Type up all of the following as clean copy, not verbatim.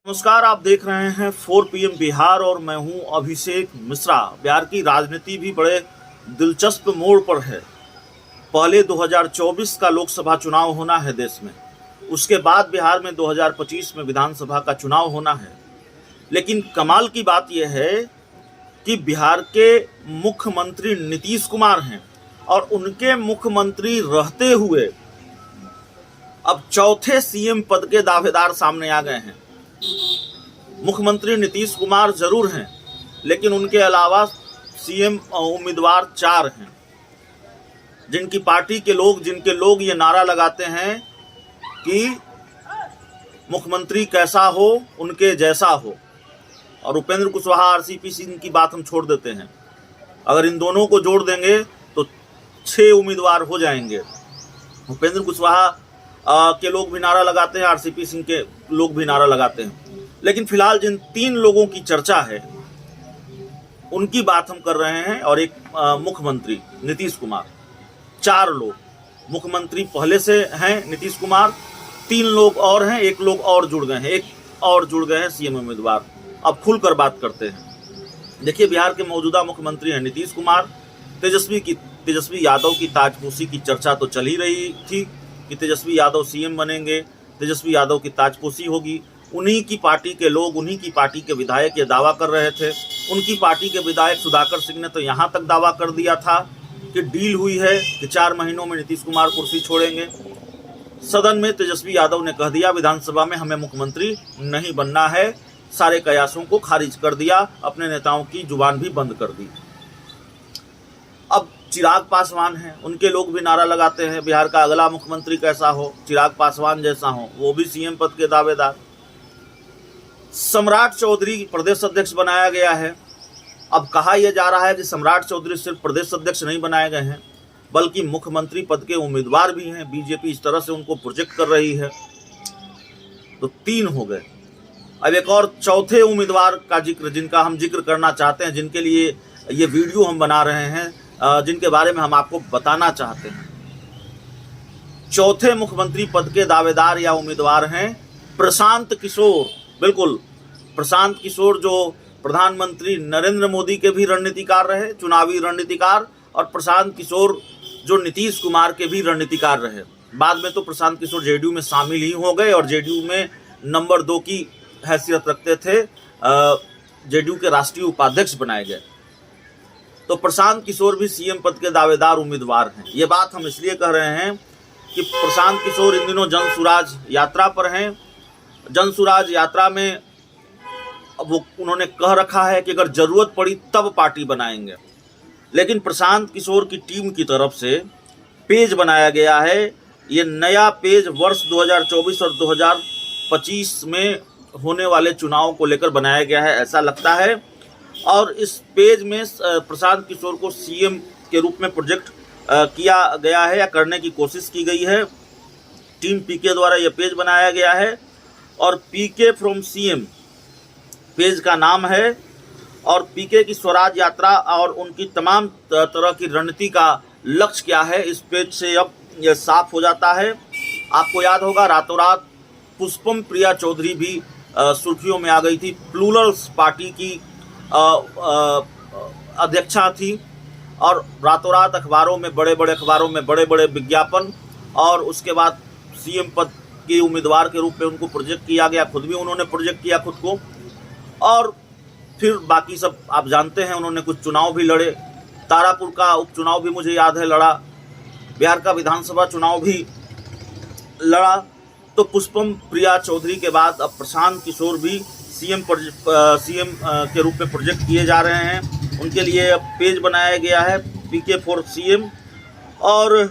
नमस्कार, आप देख रहे हैं 4 PM बिहार और मैं हूं अभिषेक मिश्रा। बिहार की राजनीति भी बड़े दिलचस्प मोड़ पर है। पहले 2024 का लोकसभा चुनाव होना है देश में, उसके बाद बिहार में 2025 में विधानसभा का चुनाव होना है। लेकिन कमाल की बात यह है कि बिहार के मुख्यमंत्री नीतीश कुमार हैं और उनके मुख्यमंत्री रहते हुए अब चौथे सीएम पद के दावेदार सामने आ गए हैं। मुख्यमंत्री नीतीश कुमार जरूर हैं, लेकिन उनके अलावा सीएम उम्मीदवार 4 हैं, जिनके लोग ये नारा लगाते हैं कि मुख्यमंत्री कैसा हो उनके जैसा हो। और उपेंद्र कुशवाहा आरसीपी सिंह की बात हम छोड़ देते हैं, अगर इन दोनों को जोड़ देंगे तो 6 उम्मीदवार हो जाएंगे। उपेंद्र कुशवाहा के लोग भी नारा लगाते हैं, आरसीपी सिंह के लोग भी नारा लगाते हैं। लेकिन फिलहाल जिन 3 लोगों की चर्चा है उनकी बात हम कर रहे हैं। और एक मुख्यमंत्री नीतीश कुमार, 4 लोग मुख्यमंत्री पहले से हैं नीतीश कुमार, 3 लोग और हैं, एक और जुड़ गए हैं सीएम उम्मीदवार। अब खुलकर बात करते हैं। देखिए, बिहार के मौजूदा मुख्यमंत्री हैं नीतीश कुमार। तेजस्वी यादव की ताजपोशी की चर्चा तो चल ही रही थी कि तेजस्वी यादव सीएम बनेंगे, तेजस्वी यादव की ताजपोशी होगी। उन्हीं की पार्टी के लोग, उन्हीं की पार्टी के विधायक ये दावा कर रहे थे। उनकी पार्टी के विधायक सुधाकर सिंह ने तो यहाँ तक दावा कर दिया था कि डील हुई है कि 4 महीनों में नीतीश कुमार कुर्सी छोड़ेंगे। सदन में तेजस्वी यादव ने कह दिया, विधानसभा में हमें मुख्यमंत्री नहीं बनना है। सारे कयासों को खारिज कर दिया, अपने नेताओं की जुबान भी बंद कर दी। अब चिराग पासवान हैं, उनके लोग भी नारा लगाते हैं बिहार का अगला मुख्यमंत्री कैसा हो, चिराग पासवान जैसा हो, वो भी सीएम पद के दावेदार। सम्राट चौधरी प्रदेश अध्यक्ष बनाया गया है। अब कहा यह जा रहा है कि सम्राट चौधरी सिर्फ प्रदेश अध्यक्ष नहीं बनाए गए हैं, बल्कि मुख्यमंत्री पद के उम्मीदवार भी हैं। बीजेपी इस तरह से उनको प्रोजेक्ट कर रही है। तो 3 हो गए। अब एक और चौथे उम्मीदवार का जिक्र हम करना चाहते हैं, जिनके लिए ये वीडियो हम बना रहे हैं, जिनके बारे में हम आपको बताना चाहते हैं। चौथे मुख्यमंत्री पद के दावेदार या उम्मीदवार हैं प्रशांत किशोर। बिल्कुल, प्रशांत किशोर जो प्रधानमंत्री नरेंद्र मोदी के भी रणनीतिकार रहे, चुनावी रणनीतिकार, और प्रशांत किशोर जो नीतीश कुमार के भी रणनीतिकार रहे। बाद में तो प्रशांत किशोर जेडीयू में शामिल ही हो गए और जेडीयू में नंबर 2 की हैसियत रखते थे, जेडीयू के राष्ट्रीय उपाध्यक्ष बनाए गए। तो प्रशांत किशोर भी सीएम पद के दावेदार उम्मीदवार हैं। ये बात हम इसलिए कह रहे हैं कि प्रशांत किशोर इन दिनों जन सुराज यात्रा पर हैं। जन सुराज यात्रा में वो उन्होंने कह रखा है कि अगर जरूरत पड़ी तब पार्टी बनाएंगे। लेकिन प्रशांत किशोर की टीम की तरफ से पेज बनाया गया है। ये नया पेज वर्ष 2024 और 2025 में होने वाले चुनाव को लेकर बनाया गया है, ऐसा लगता है। और इस पेज में प्रशांत किशोर को सीएम के रूप में प्रोजेक्ट किया गया है या करने की कोशिश की गई है। टीम पीके द्वारा यह पेज बनाया गया है और पीके फ्रॉम सीएम पेज का नाम है। और पीके की स्वराज यात्रा और उनकी तमाम तरह की रणनीति का लक्ष्य क्या है, इस पेज से अब यह साफ हो जाता है। आपको याद होगा, रातों रात पुष्पम प्रिया चौधरी भी सुर्खियों में आ गई थी। प्लूरल्स पार्टी की अध्यक्षा थी और रातों रात अखबारों में, बड़े बड़े विज्ञापन, और उसके बाद सीएम पद के उम्मीदवार के रूप में उनको प्रोजेक्ट किया गया। खुद भी उन्होंने प्रोजेक्ट किया खुद को। और फिर बाकी सब आप जानते हैं, उन्होंने कुछ चुनाव भी लड़े। तारापुर का उपचुनाव भी मुझे याद है लड़ा, बिहार का विधानसभा चुनाव भी लड़ा। तो पुष्पम प्रिया चौधरी के बाद अब प्रशांत किशोर भी सीएम के रूप में प्रोजेक्ट किए जा रहे हैं। उनके लिए पेज बनाया गया है पीके फॉर सीएम। और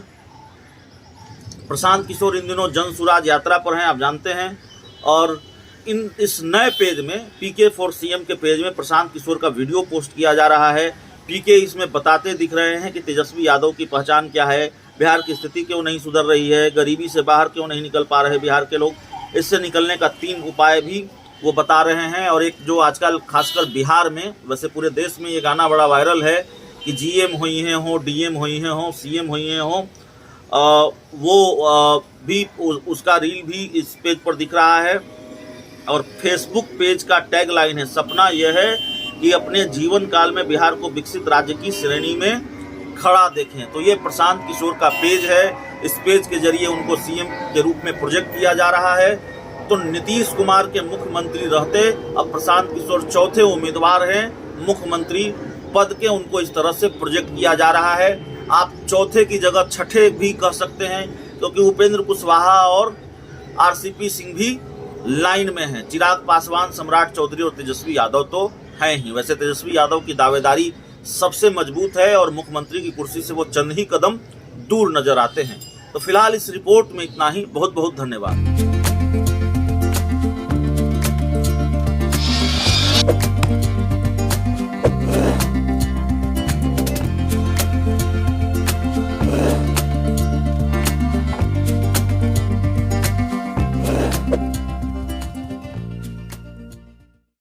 प्रशांत किशोर इन दिनों जन सुराज यात्रा पर हैं, आप जानते हैं। और इस नए पेज में, पीके फॉर सीएम के पेज में प्रशांत किशोर का वीडियो पोस्ट किया जा रहा है। पीके इसमें बताते दिख रहे हैं कि तेजस्वी यादव की पहचान क्या है, बिहार की स्थिति क्यों नहीं सुधर रही है, गरीबी से बाहर क्यों नहीं निकल पा रहे बिहार के लोग। इससे निकलने का 3 उपाय भी वो बता रहे हैं। और एक जो आजकल खासकर बिहार में, वैसे पूरे देश में ये गाना बड़ा वायरल है कि जीएम हुई हैं हो, डीएम हुई हैं हो, सीएम हुई हैं हो, वो भी उसका रील भी इस पेज पर दिख रहा है। और फेसबुक पेज का टैगलाइन है, सपना यह है कि अपने जीवन काल में बिहार को विकसित राज्य की श्रेणी में खड़ा देखें। तो ये प्रशांत किशोर का पेज है। इस पेज के जरिए उनको सीएम के रूप में प्रोजेक्ट किया जा रहा है। तो नीतीश कुमार के मुख्यमंत्री रहते अब प्रशांत किशोर चौथे उम्मीदवार हैं मुख्यमंत्री पद के, उनको इस तरह से प्रोजेक्ट किया जा रहा है। आप चौथे की जगह छठे भी कह सकते हैं, क्योंकि उपेंद्र कुशवाहा और आरसीपी सिंह भी लाइन में हैं। चिराग पासवान, सम्राट चौधरी और तेजस्वी यादव तो हैं ही। वैसे तेजस्वी यादव की दावेदारी सबसे मजबूत है और मुख्यमंत्री की कुर्सी से वो चंद ही कदम दूर नजर आते हैं। तो फिलहाल इस रिपोर्ट में इतना ही। बहुत बहुत धन्यवाद।